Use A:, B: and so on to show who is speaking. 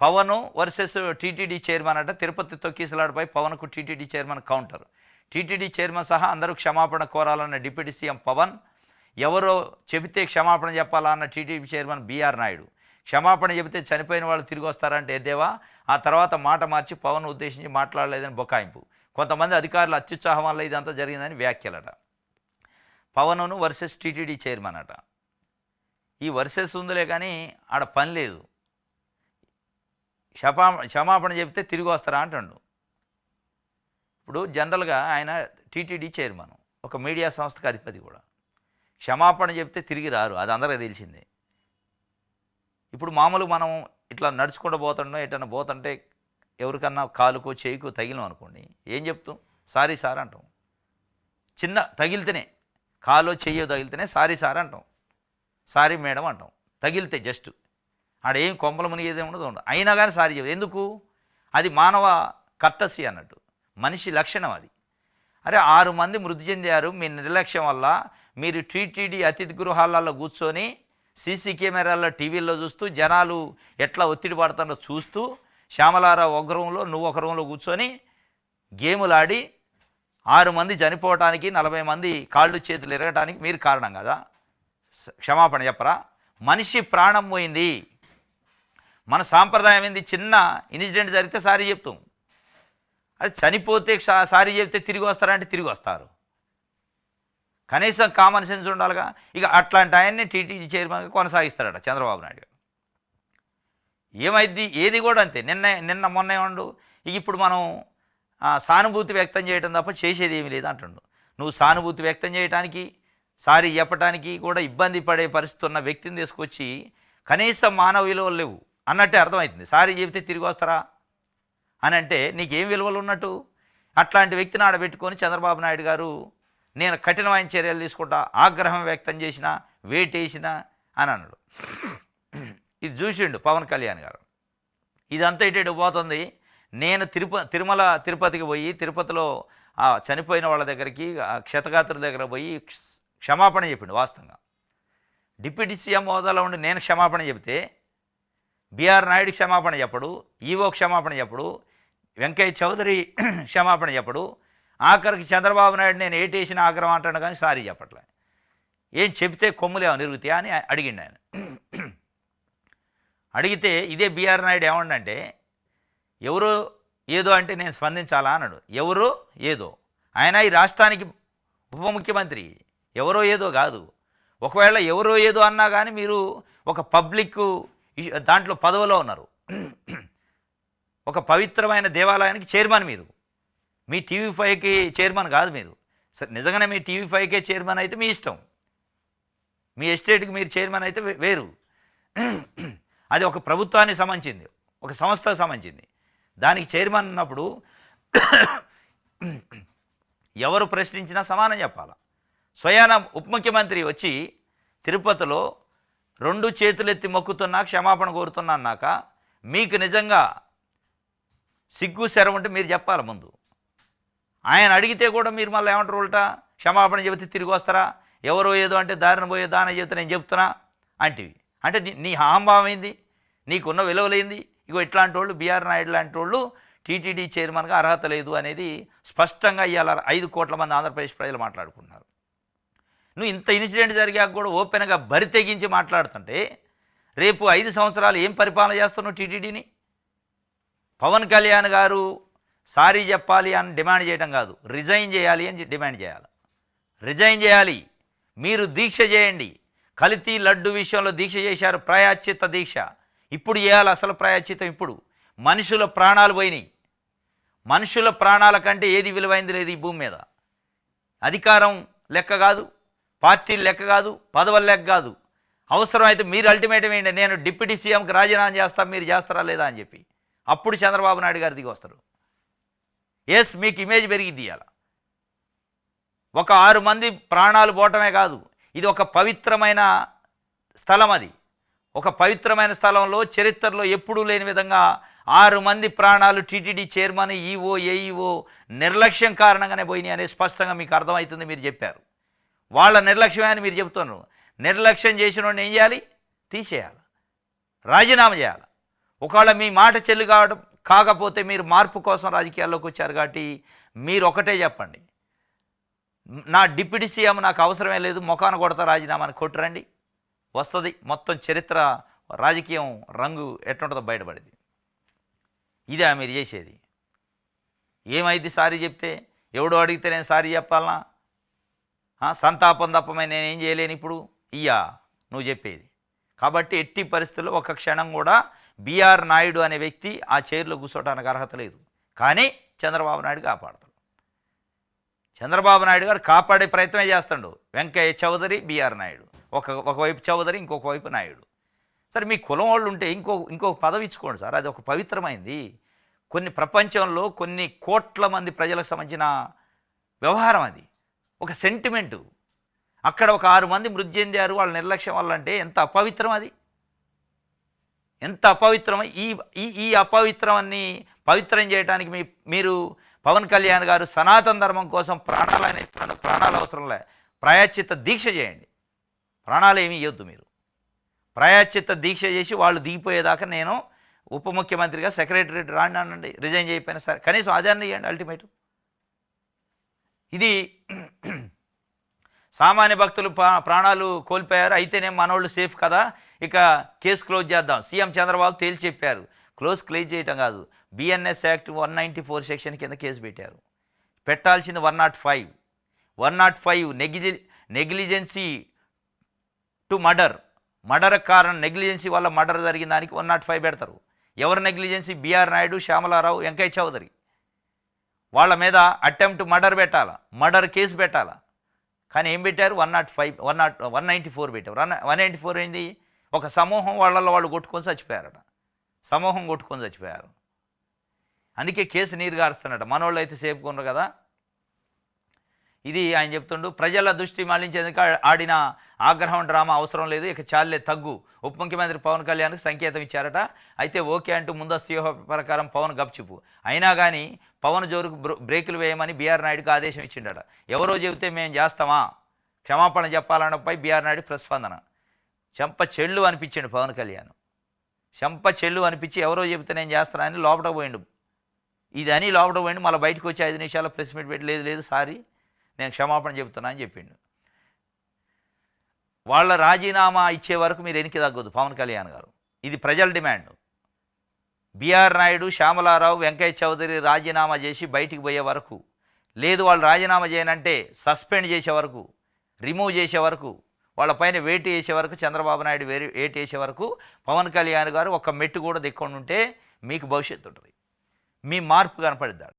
A: Pawan versus TTD chairman అట. తిరుపతి తొక్కిసలాడపై పవన్కు TTD chairman counter. TTD chairman సహా అందరూ క్షమాపణ కోరాలన్న డిప్యూటీ సీఎం పవన్. ఎవరో చెబితే క్షమాపణ చెప్పాలా అన్న టీటీడీ చైర్మన్ బీఆర్ నాయుడు. క్షమాపణ చెబితే చనిపోయిన వాళ్ళు తిరిగి వస్తారంటే ఎద్దేవా. ఆ తర్వాత మాట మార్చి పవన్ ఉద్దేశించి మాట్లాడలేదని బొకాయింపు. కొంతమంది అధికారులు అత్యుత్సాహం వల్ల ఇదంతా జరిగిందని వ్యాఖ్యలట. పవన్ను వర్సెస్ టీటీడీ చైర్మన్ అట. ఈ వర్సెస్ ఉందిలే కానీ ఆడ పని లేదు. క్షమాపణ చెబితే తిరిగి వస్తారా అంటాడు. ఇప్పుడు జనరల్గా ఆయన టీటీడీ చైర్మన్, ఒక మీడియా సంస్థకు అధిపతి కూడా. క్షమాపణ చెబితే తిరిగి రారు, అది అందరికీ తెలిసిందే. ఇప్పుడు మామూలుగా మనం ఇట్లా నడుచుకుంటూ పోతుండో ఎటన్నా పోతుంటే ఎవరికన్నా కాలుకో చేయికో తగిలినాం అనుకోండి, ఏం చెప్తాం? సారీ సార్ అంటాం. చిన్న తగిలితేనే, కాలో చెయ్యో తగిలితేనే సారీ సార్ అంటాం, సారీ మేడం అంటాం. తగిలితే జస్ట్ ఆడేం కొంపల మునిగేది ఉండదు. అయినా కానీ సారీ చెప్పదు. ఎందుకు? అది మానవ కర్టసీ అన్నట్టు, మనిషి లక్షణం అది. అరే 6 మంది మృతి చెందారు మీ నిర్లక్ష్యం వల్ల. మీరు టీటీడీ అతిథి గృహాలలో కూర్చొని సీసీ కెమెరాల్లో టీవీల్లో చూస్తూ జనాలు ఎట్లా ఒత్తిడి పడుతుందో చూస్తూ శ్యామలారావు ఒక రూంలో నువ్వు ఒక రూంలో కూర్చొని గేములాడి 6 మంది చనిపోవటానికి 40 మంది కాళ్ళు చేతులు ఎరగటానికి మీరు కారణం కదా. క్షమాపణ చెప్పరా? మనిషి ప్రాణం పోయింది. మన సాంప్రదాయం ఏంది? చిన్న ఇన్సిడెంట్ జరిగితే సారీ చెప్తాం. అది చనిపోతే సారీ చెప్తే తిరిగి వస్తారంటే తిరిగి వస్తారు. కనీసం కామన్ సెన్స్ ఉండాలిగా. ఇక అట్లాంటి ఆయన్ని టీటీడీ చైర్మన్గా కొనసాగిస్తారట చంద్రబాబు నాయుడు. ఏమైంది? ఏది కూడా అంతే. నిన్న మొన్న ఏమండు, ఇక ఇప్పుడు మనం సానుభూతి వ్యక్తం చేయడం తప్ప చేసేది ఏమీ లేదు అంటుండు. నువ్వు సానుభూతి వ్యక్తం చేయడానికి, సారీ చెప్పడానికి కూడా ఇబ్బంది పడే పరిస్థితి ఉన్న వ్యక్తిని తీసుకొచ్చి కనీసం మానవ విలువలు లేవు అన్నట్టే అర్థమవుతుంది. సారీ చెబితే తిరిగి వస్తారా అని అంటే నీకేం విలువలు ఉన్నట్టు? అట్లాంటి వ్యక్తిని ఆడబెట్టుకొని చంద్రబాబు నాయుడు గారు నేను కఠినమైన చర్యలు తీసుకుంటా, ఆగ్రహం వ్యక్తం చేసిన, వేటేసిన అని అన్నాడు. ఇది చూసిండు పవన్ కళ్యాణ్ గారు. ఇదంతా ఇటు పోతుంది. నేను తిరుపతికి పోయి తిరుపతిలో చనిపోయిన వాళ్ళ దగ్గరికి క్షతగాత్రుల దగ్గర పోయి క్షమాపణ చెప్పిండు. వాస్తవంగా డిప్యూటీ సీఎం హోదాలో ఉండి నేను క్షమాపణ చెబితే బీఆర్ నాయుడు క్షమాపణ చెప్పడు, ఈవో క్షమాపణ చెప్పడు, వెంకయ్య చౌదరి క్షమాపణ చెప్పడు, ఆఖరికి చంద్రబాబు నాయుడు నేను ఏటేసిన ఆగ్రహం అంటాడు కానీ సారీ చెప్పట్లే. ఏం చెప్తే కొమ్ములేమో నిరుగుతాయా అని అడిగిండు ఆయన. అడిగితే ఇదే బీఆర్ నాయుడు ఏమండంటే ఎవరో ఏదో అంటే నేను స్పందించాలా అన్నాడు. ఎవరో ఏదో, ఆయన ఈ రాష్ట్రానికి ఉప ముఖ్యమంత్రి. ఎవరో ఏదో కాదు. ఒకవేళ ఎవరో ఏదో అన్నా కానీ మీరు ఒక పబ్లిక్ దాంట్లో పదవిలో ఉన్నారు. ఒక పవిత్రమైన దేవాలయానికి చైర్మన్ మీరు. మీ టీవీ5కి చైర్మన్ కాదు మీరు. సరే నిజంగానే మీ టీవీ5కే చైర్మన్ అయితే మీ ఇష్టం. మీ ఎస్టేట్కి మీరు చైర్మన్ అయితే వేరు. అది ఒక ప్రభుత్వానికి సంబంధించింది, ఒక సంస్థకు సంబంధించింది. దానికి చైర్మన్ ఉన్నప్పుడు ఎవరు ప్రశ్నించినా సమానం చెప్పాలి. స్వయాన ఉప ముఖ్యమంత్రి వచ్చి తిరుపతిలో 2 చేతులెత్తి మొక్కుతున్నా క్షమాపణ కోరుతున్నా అన్నాక మీకు నిజంగా సిగ్గు శరం ఉంటే మీరు చెప్పాలి ముందు. ఆయన అడిగితే కూడా మీరు మళ్ళీ ఏమంటారు? ఉల్టా క్షమాపణ చెబితే తిరిగి వస్తారా, ఎవరో ఏదో అంటే దారిన పోయే దాని చెబితే నేను చెప్తున్నా అంటివి. అంటే నీ అహంభావం ఏంది? నీకున్న విలువలేంది? ఇగో ఇట్లాంటి వాళ్ళు, బీఆర్ నాయుడు లాంటి వాళ్ళు టీటీడీ చైర్మన్గా అర్హత లేదు అనేది స్పష్టంగా ఇవాళ 5 కోట్ల మంది ఆంధ్రప్రదేశ్ ప్రజలు మాట్లాడుకుంటున్నారు. నువ్వు ఇంత ఇన్సిడెంట్ జరిగాక కూడా ఓపెన్గా బరి తెగించి మాట్లాడుతుంటే రేపు 5 సంవత్సరాలు ఏం పరిపాలన చేస్తున్నావు టీటీడీని? పవన్ కళ్యాణ్ గారు సారీ చెప్పాలి అని డిమాండ్ చేయడం కాదు, రిజైన్ చేయాలి అని డిమాండ్ చేయాలి. రిజైన్ చేయాలి. మీరు దీక్ష చేయండి. కల్తీ లడ్డు విషయంలో దీక్ష చేశారు, ప్రాయశ్చిత్త దీక్ష. ఇప్పుడు చేయాలి అసలు ప్రాయశ్చిత్తం. ఇప్పుడు మనుషుల ప్రాణాలు పోయినాయి. మనుషుల ప్రాణాల కంటే ఏది విలువైంది లేదు ఈ భూమి మీద. అధికారం లెక్క కాదు, పార్టీలు లెక్క కాదు, పదవుల లెక్క కాదు. అవసరమైతే మీరు అల్టిమేటం ఏంటి, నేను డిప్యూటీ సీఎంకి రాజీనామా చేస్తాను, మీరు చేస్తారా లేదా అని చెప్పి అప్పుడు చంద్రబాబు నాయుడు గారు దిగి వస్తారు. ఎస్, మీకు ఇమేజ్ పెరిగిద్ది. ఇవాళ ఒక 6 మంది ప్రాణాలు పోవటమే కాదు, ఇది ఒక పవిత్రమైన స్థలం. అది ఒక పవిత్రమైన స్థలంలో చరిత్రలో ఎప్పుడూ లేని విధంగా 6 మంది ప్రాణాలు టీటీడీ చైర్మన్, ఈఓ, ఏఈఓ నిర్లక్ష్యం కారణంగానే పోయినాయి అనేది స్పష్టంగా మీకు అర్థమవుతుంది. మీరు చెప్పారు వాళ్ళ నిర్లక్ష్యమే అని మీరు చెబుతున్నారు. నిర్లక్ష్యం చేసిన వాడిని ఏం చేయాలి? తీసేయాలి, రాజీనామా చేయాలి. ఒకవేళ మీ మాట చెల్లు కాకపోతే మీరు మార్పు కోసం రాజకీయాల్లోకి వచ్చారు కాబట్టి మీరు ఒకటే చెప్పండి, నా డిప్యూటీ సీఎం నాకు అవసరమే లేదు, మొఖాన కొడతా రాజీనామాని కొట్టురండి, వస్తుంది మొత్తం చరిత్ర రాజకీయం రంగు ఎట్లుంటుందో బయటపడింది. ఇదే మీరు చేసేది. ఏమైంది సారీ చెప్తే? ఎవడో అడిగితే నేను సారీ చెప్పాలనా? సంతాపం తప్పమే నేనేం చేయలేను ఇప్పుడు ఇయ్యా నువ్వు చెప్పేది. కాబట్టి ఎట్టి పరిస్థితుల్లో ఒక క్షణం కూడా బీఆర్ నాయుడు అనే వ్యక్తి ఆ చైర్లో కూర్చోవడానికి అర్హత లేదు. కానీ చంద్రబాబు నాయుడు కాపాడతాడు. చంద్రబాబు నాయుడు గారు కాపాడే ప్రయత్నమే చేస్తాడు. వెంకయ్య చౌదరి, బీఆర్ నాయుడు, ఒకవైపు చౌదరి, ఇంకొక వైపు నాయుడు. సరే మీ కులం వాళ్ళు ఉంటే ఇంకొక పదవి ఇచ్చుకోండి సార్, అది ఒక పవిత్రమైంది. కొన్ని ప్రపంచంలో కొన్ని కోట్ల మంది ప్రజలకు సంబంధించిన వ్యవహారం, అది ఒక సెంటిమెంటు. అక్కడ ఒక 6 మంది మృతి చెందారు వాళ్ళ నిర్లక్ష్యం వల్ల అంటే ఎంత అపవిత్రం, అది ఎంత అపవిత్రం. ఈ అపవిత్రాన్ని పవిత్రం చేయడానికి మీరు పవన్ కళ్యాణ్ గారు సనాతన ధర్మం కోసం ప్రాణాలైనా ఇస్తున్నాడు, ప్రాణాలు అవసరంలే, ప్రాయశ్చిత్త దీక్ష చేయండి, ప్రాణాలు ఏమీ ఇవ్వద్దు. మీరు ప్రాయశ్చిత్త దీక్ష చేసి వాళ్ళు దిగిపోయేదాకా నేను ఉప ముఖ్యమంత్రిగా సెక్రటరేట్ రాండి, రిజైన్ చేయకపోయినా సరే కనీసం అదన్నీ ఇవ్వండి అల్టిమేట్. ఇది సామాన్య భక్తులు ప్రాణాలు కోల్పోయారు, అయితేనే మనోళ్ళు సేఫ్ కదా, ఇక కేసు క్లోజ్ చేద్దాం. సీఎం చంద్రబాబు తేల్చి చెప్పారు, క్లోజ్ చేయటం కాదు, బిఎన్ఎస్ యాక్ట్ 194 సెక్షన్ కింద కేసు పెట్టారు. పెట్టాల్సింది 105 నెగ్లిజెన్సీ టు మర్డర్ కారణం, నెగ్లిజెన్సీ వల్ల మర్డర్ జరిగిన దానికి 105 పెడతారు. ఎవరు నెగ్లిజెన్సీ? బీఆర్ నాయుడు, శ్యామలారావు, వెంకయ్య చౌదరి. వాళ్ళ మీద అటెంప్ట్ మర్డర్ కేసు పెట్టాలా. కానీ ఏం పెట్టారు? 194 పెట్టారు. 194 ఏంది? ఒక సమూహం వాళ్ళల్లో వాళ్ళు కొట్టుకొని చచ్చిపోయారట, సమూహం కొట్టుకొని చచ్చిపోయారు. అందుకే కేసు నీరు గారుస్తున్నట, మనోళ్ళు అయితే సేఫ్గా ఉన్నారు కదా. ఇది ఆయన చెప్తుండు. ప్రజల దృష్టి మళ్లించేందుకు ఆడిన ఆగ్రహం డ్రామా అవసరం లేదు, ఇక చాలే తగ్గు. ఉప ముఖ్యమంత్రి పవన్ కళ్యాణ్కి సంకేతం ఇచ్చారట. అయితే ఓకే అంటూ ముందస్తు వ్యూహ ప్రకారం పవన్ గప్చిపు. అయినా కానీ పవన్ జోరుకు బ్రేకులు వేయమని బీఆర్ నాయుడుకి ఆదేశం ఇచ్చిండట. ఎవరో చెబితే మేము చేస్తామా, క్షమాపణ చెప్పాలన్నపై బీఆర్ నాయుడు ప్రస్పందన. చెంప చెళ్ళు అనిపించిండు పవన్ కళ్యాణ్, చెంప చెళ్ళు అనిపించి ఎవరో చెబితే నేను చేస్తానని లోపల పోయిండు. ఇదని లోపల పోయిండు. మళ్ళీ బయటకు వచ్చి 5 నిమిషాల్లో ప్రెస్ మీట్ పెట్టి లేదు సారీ నేను క్షమాపణ చెబుతున్నా అని చెప్పిండు. వాళ్ళ రాజీనామా ఇచ్చే వరకు మీరు వెనక్కి తగ్గొద్దు పవన్ కళ్యాణ్ గారు. ఇది ప్రజల డిమాండ్. బీఆర్ నాయుడు, శ్యామలారావు, వెంకయ్య చౌదరి రాజీనామా చేసి బయటికి పోయే వరకు, లేదు వాళ్ళు రాజీనామా చేయనంటే సస్పెండ్ చేసే వరకు, రిమూవ్ చేసే వరకు, వాళ్ళపైన వేటు వేసే వరకు, చంద్రబాబు నాయుడు వేటు వేసే వరకు పవన్ కళ్యాణ్ గారు ఒక మెట్టు కూడా దిక్కుండా ఉంటే మీకు భవిష్యత్తు ఉంటుంది, మీ మార్పు కనపడిద్దాడు.